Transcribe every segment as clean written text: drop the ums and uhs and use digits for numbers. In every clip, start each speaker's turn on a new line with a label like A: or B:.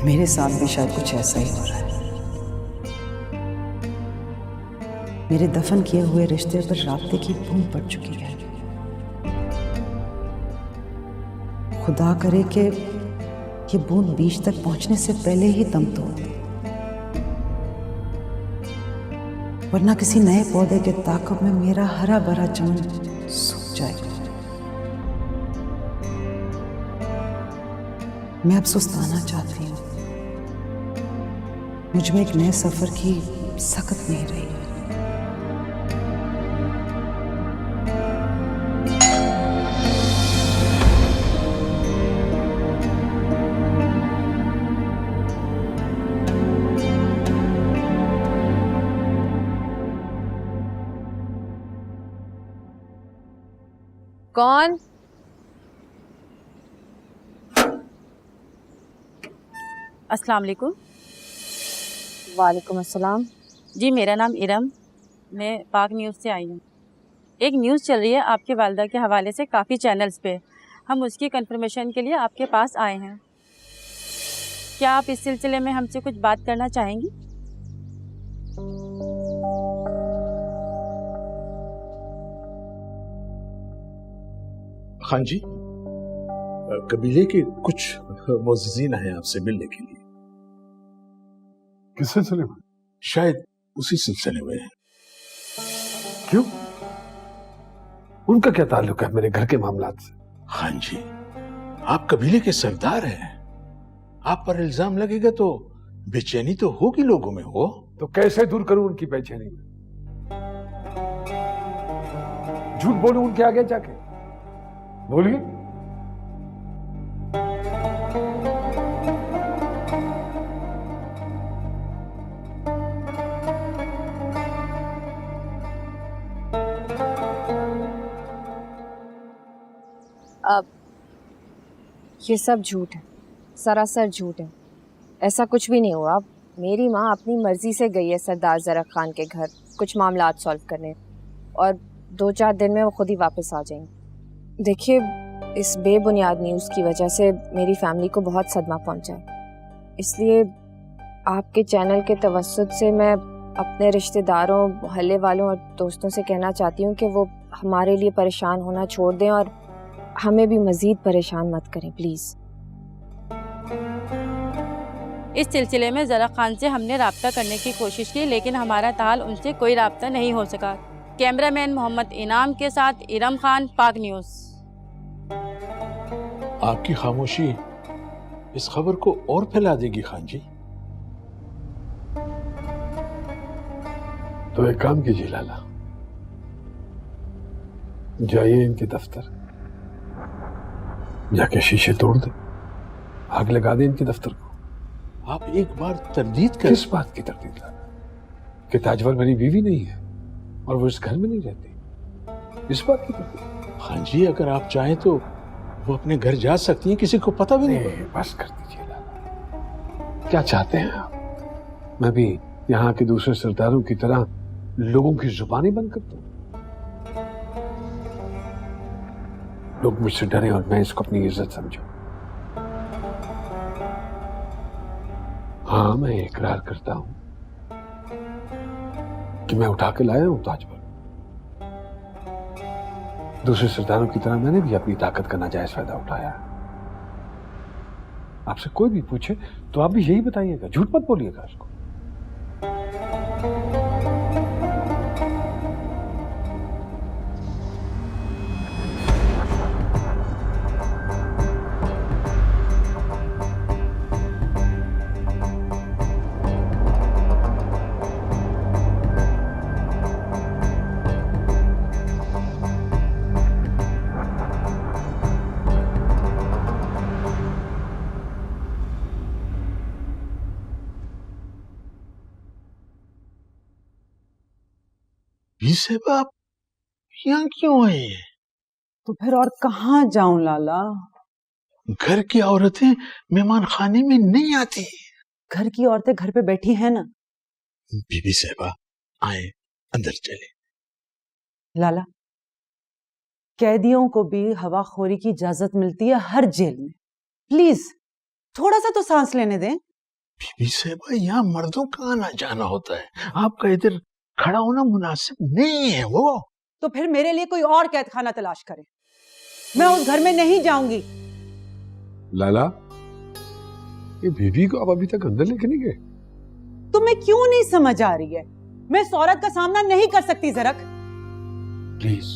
A: मेरे साथ भी शायद कुछ ऐसा ही हो रहा है। मेरे दफन किए हुए रिश्ते पर राब्ते की बूंद पड़ चुकी है। खुदा करे कि ये बूंद बीच तक पहुंचने से पहले ही दम तोड़ दे, वरना किसी नए पौधे के ताक़ुब में मेरा हरा भरा चमन सूख जाएगा। मैं अब सुस्ताना चाहती हूँ। मुझ में एक नए सफर की सकत नहीं रही है।
B: कौन?
C: अस्सलाम वालेकुम।
B: वालेकुम अस्सलाम।
C: जी मेरा नाम इरम, मैं पाक न्यूज़ से आई हूँ। एक न्यूज़ चल रही है आपके वालिदा के हवाले से काफ़ी चैनल्स पे, हम उसकी कंफर्मेशन के लिए आपके पास आए हैं। क्या आप इस सिलसिले में हमसे कुछ बात करना चाहेंगी?
D: हाँ जी, कबीले के कुछ मोअज़्ज़िज़ीन हैं आपसे मिलने के लिए।
E: किस सिलसिले में?
D: शायद उसी सिलसिले में।
E: क्यों? उनका क्या ताल्लुक है मेरे घर के मामलात से?
D: हाँ जी, आप कबीले के सरदार हैं। आप पर इल्जाम लगेगा तो बेचैनी तो होगी लोगों में। हो
E: तो कैसे दूर करूं उनकी बेचैनी? झूठ बोलूं उनके आगे जाके? बोलिए।
B: अब ये सब झूठ है, सरासर झूठ है। ऐसा कुछ भी नहीं हुआ। मेरी माँ अपनी मर्जी से गई है सरदार ज़रक खान के घर कुछ मामलात सॉल्व करने, और 2-4 दिन में वो खुद ही वापस आ जाएंगे। देखिए, इस बेबुनियाद न्यूज़ की वजह से मेरी फैमिली को बहुत सदमा पहुंचा है। इसलिए आपके चैनल के तवस्सुत से मैं अपने रिश्तेदारों, मोहल्ले वालों और दोस्तों से कहना चाहती हूँ कि वो हमारे लिए परेशान होना छोड़ दें और हमें भी मज़ीद परेशान मत करें प्लीज़।
C: इस सिलसिले में ज़रक खान से हमने राब्ता करने की कोशिश की, लेकिन हमारा ताल उनसे कोई राब्ता नहीं हो सका। कैमरामैन मोहम्मद इनाम के साथ इरम खान, पाक न्यूज़।
D: आपकी खामोशी इस खबर को और फैला देगी खान जी।
E: तो एक काम कीजिए लाला, जाइए इनके दफ्तर, जाके शीशे तोड़ दे, आग लगा दे इनके दफ्तर को।
D: आप एक बार तरदीद कर।
E: किस बात की तरदीद लाला? कि ताजवल मेरी बीवी नहीं है और वो इस घर में नहीं रहती, इस बात की तरदीद?
D: हाँ जी, अगर आप चाहें तो वो अपने घर जा सकती हैं, किसी को पता भी नहीं।
E: बस कर दीजिए लाला, क्या चाहते हैं आप? मैं भी यहाँ के दूसरे सरदारों की तरह लोगों की जुबानी बंद कर दूं? लोग मुझसे डरे और मैं इसको अपनी इज्जत समझूं? हाँ, मैं इकरार करता हूं कि मैं उठा के लाया हूं ताजमहल। दूसरे सरदारों की तरह मैंने भी अपनी ताकत का नाजायज फायदा उठाया। आपसे कोई भी पूछे तो आप भी यही बताइएगा, झूठ मत बोलिएगा उसको।
D: साहब, आप यहाँ क्यों आए?
A: तो फिर और कहाँ जाऊं लाला?
D: घर की औरतें मेहमान खाने में नहीं आती।
A: घर की औरतें घर पे बैठी हैं ना।
D: बीबी साहबा, आए, अंदर चले।
A: लाला, कैदियों को भी हवाखोरी की इजाजत मिलती है हर जेल में। प्लीज थोड़ा सा तो सांस लेने दें।
D: बीबी साहबा, यहाँ मर्दों का आना जाना होता है, आपका इधर खड़ा होना मुनासिब नहीं है। वो
F: तो फिर मेरे लिए कोई और कैद खाना तलाश करे। मैं उस घर में नहीं जाऊंगी।
E: लाला, ये बीबी को आप अभी तक अंदर लेके नहीं गए?
F: तुम्हें क्यों नहीं समझ आ रही है? मैं इस औरत का सामना नहीं कर सकती जरक।
E: प्लीज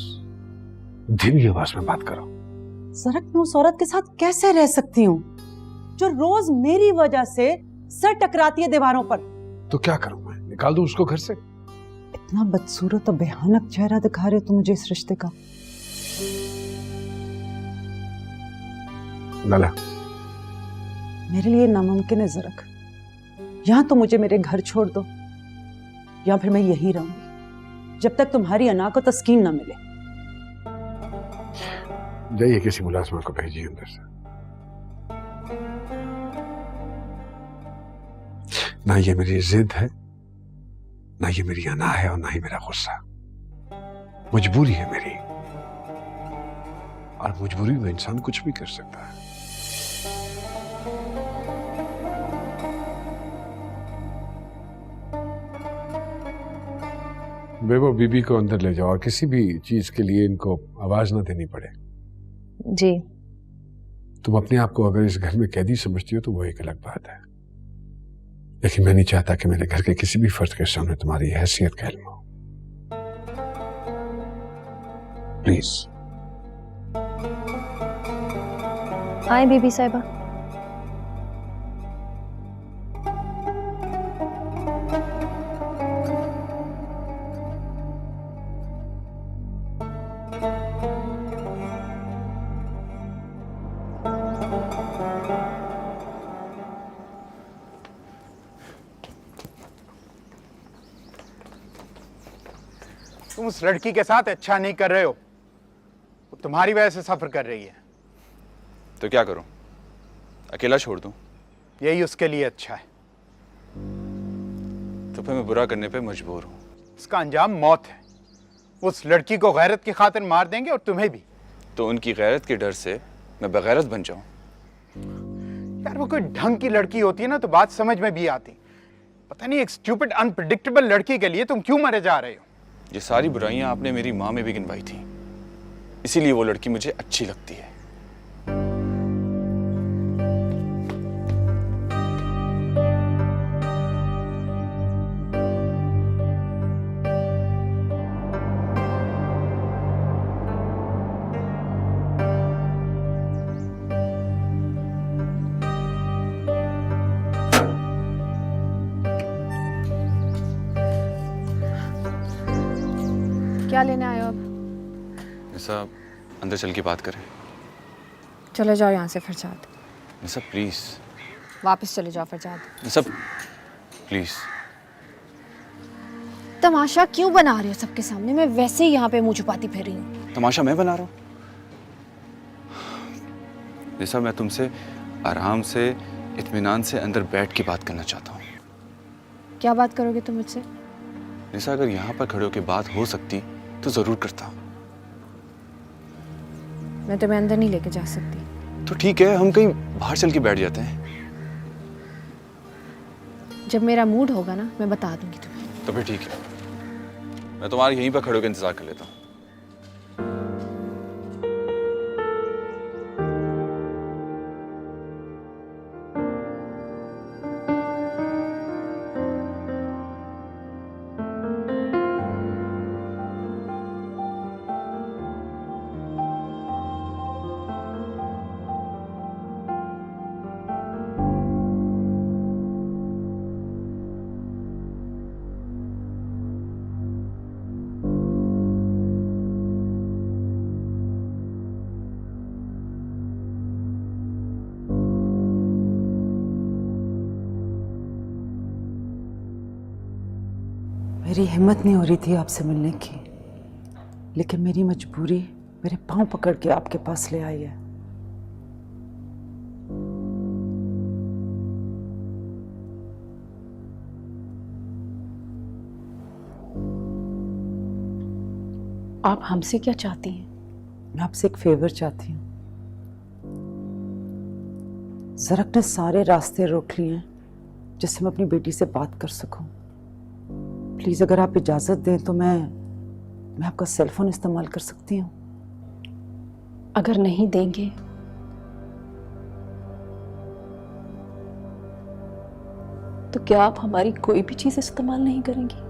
E: धीमी आवाज में बात करो।
F: जरक, मैं उस औरत के साथ कैसे रह सकती हूँ जो रोज मेरी वजह से सर टकराती है दीवारों पर?
E: तो क्या करूं मैं? निकाल दूं उसको घर से?
F: इतना बदसूरत और भयानक चेहरा दिखा रहे हो तुम मुझे इस रिश्ते का।
E: लाला,
F: मेरे लिए नामुमकिन है जरक। या तो मुझे मेरे घर छोड़ दो या फिर मैं यहीं रहूंगी जब तक तुम्हारी अना को तस्कीन ना मिले।
E: जाइए, किसी मुलाजिमा को भेजिए अंदर से। ना ये मेरी जिद है, ना ये मेरी अना है, और ना ही मेरा गुस्सा। मजबूरी है मेरी, और मजबूरी में इंसान कुछ भी कर सकता है। बेबो, बीबी को अंदर ले जाओ, और किसी भी चीज के लिए इनको आवाज ना देनी पड़े।
B: जी।
E: तुम अपने आप को अगर इस घर में कैदी समझती हो तो वो एक अलग बात है, लेकिन मैं नहीं चाहता कि मेरे घर के किसी भी फर्द के सामने तुम्हारी हैसियत का इल्म हो। प्लीज।
B: आए बीबी साहिबा।
G: तुम उस लड़की के साथ अच्छा नहीं कर रहे हो, वो तुम्हारी वजह से सफर कर रही है।
H: तो क्या करूं? अकेला छोड़ दूं?
G: यही उसके लिए अच्छा है।
H: तो फिर मैं बुरा करने पे मजबूर हूं।
G: उसका अंजाम मौत है। उस लड़की को गैरत की खातिर मार देंगे और तुम्हें भी।
H: तो उनकी गैरत के डर से मैं बेगैरत बन जाऊं?
G: यार, वो कोई ढंग की लड़की होती है ना तो बात समझ में भी आती। पता नहीं एक स्टूपिड अनप्रेडिक्टेबल लड़की के लिए तुम क्यों मरे जा रहे हो।
H: ये सारी बुराइयां आपने मेरी माँ में भी गिनवाई थी, इसीलिए वो लड़की मुझे अच्छी लगती है।
B: क्या लेने आए हो अब?
H: निसा, अंदर चल के बात करें।
B: चले जाओ यहाँ से फरजाद।
H: निसा प्लीज।
B: वापस चले जाओ फरजाद।
H: निसा प्लीज।
B: तमाशा क्यों बना रहे हो सबके सामने? मैं वैसे ही यहाँ पे मुंह छुपाती फिर रही हूँ।
H: तमाशा मैं बना रहा हूँ? निसा, मैं तुमसे आराम से, इत्मीनान से अंदर बैठ के बात करना चाहता हूँ।
B: क्या बात करोगे तुम मुझसे?
H: निसा, अगर यहाँ पर खड़े होकर बात हो सकती तो जरूर करता।
B: मैं तुम्हें अंदर नहीं लेके जा सकती।
H: तो ठीक है, हम कहीं बाहर चल के बैठ जाते हैं।
B: जब मेरा मूड होगा ना, मैं बता दूंगी तुम्हें।
H: तो फिर ठीक है, मैं तुम्हारे यहीं पर खड़े होकर इंतजार कर लेता हूँ।
F: मेरी हिम्मत नहीं हो रही थी आपसे मिलने की, लेकिन मेरी मजबूरी मेरे पांव पकड़ के आपके पास ले आई है।
B: आप हमसे क्या चाहती हैं?
F: मैं आपसे एक फेवर चाहती हूँ। जरक ने सारे रास्ते रोक लिए हैं
A: जिससे मैं अपनी बेटी से बात कर सकूं। प्लीज अगर आप इजाजत दें तो मैं आपका सेल फोन इस्तेमाल कर सकती हूँ।
I: अगर नहीं देंगे तो क्या आप हमारी कोई भी चीज इस्तेमाल नहीं करेंगी?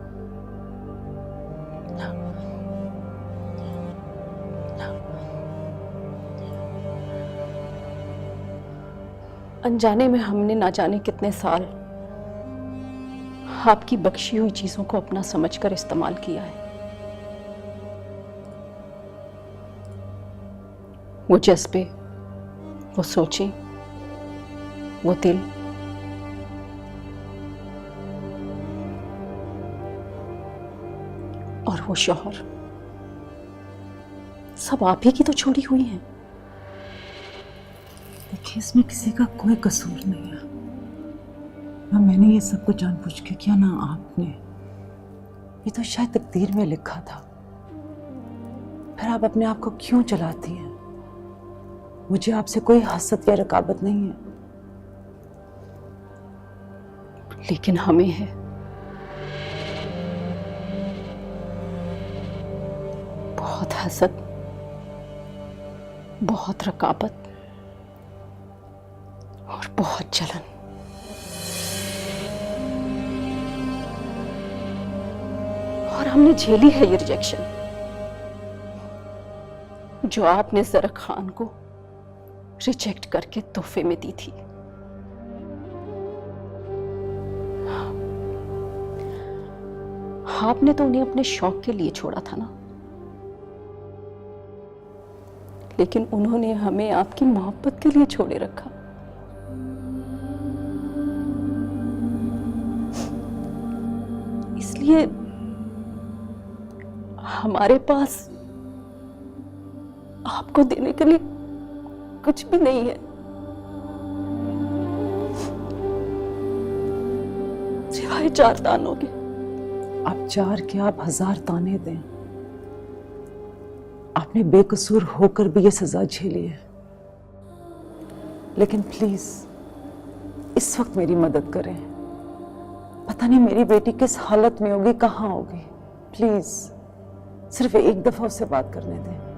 I: अनजाने में हमने ना जाने कितने साल आपकी बख्शी हुई चीजों को अपना समझकर इस्तेमाल किया है। वो जज्बे, वो सोचें, वो दिल, और वो शौहर, सब आप ही की तो छोड़ी हुई हैं।
A: देखिए, इसमें किसी का कोई कसूर नहीं है। ना मैंने ये सब कुछ जानबूझ के किया, ना आपने। ये तो शायद तकदीर में लिखा था। फिर आप अपने आप को क्यों चलाती हैं? मुझे आपसे कोई हसद या रकाबत नहीं है।
I: लेकिन हमें है। बहुत हसद, बहुत रकाबत और बहुत जलन। और हमने झेली है ये रिजेक्शन जो आपने ज़रक खान को रिजेक्ट करके तोहफे में दी थी। आपने तो उन्हें अपने शौक के लिए छोड़ा था ना, लेकिन उन्होंने हमें आपकी मोहब्बत के लिए छोड़े रखा। इसलिए हमारे पास आपको देने के लिए कुछ भी नहीं है सिवाय 4 तानों के।
A: आप 4 के आप 1000 ताने दें, आपने बेकसूर होकर भी ये सजा झेली है। लेकिन प्लीज इस वक्त मेरी मदद करें। पता नहीं मेरी बेटी किस हालत में होगी, कहाँ होगी। प्लीज सिर्फ एक दफा उससे बात करने दें।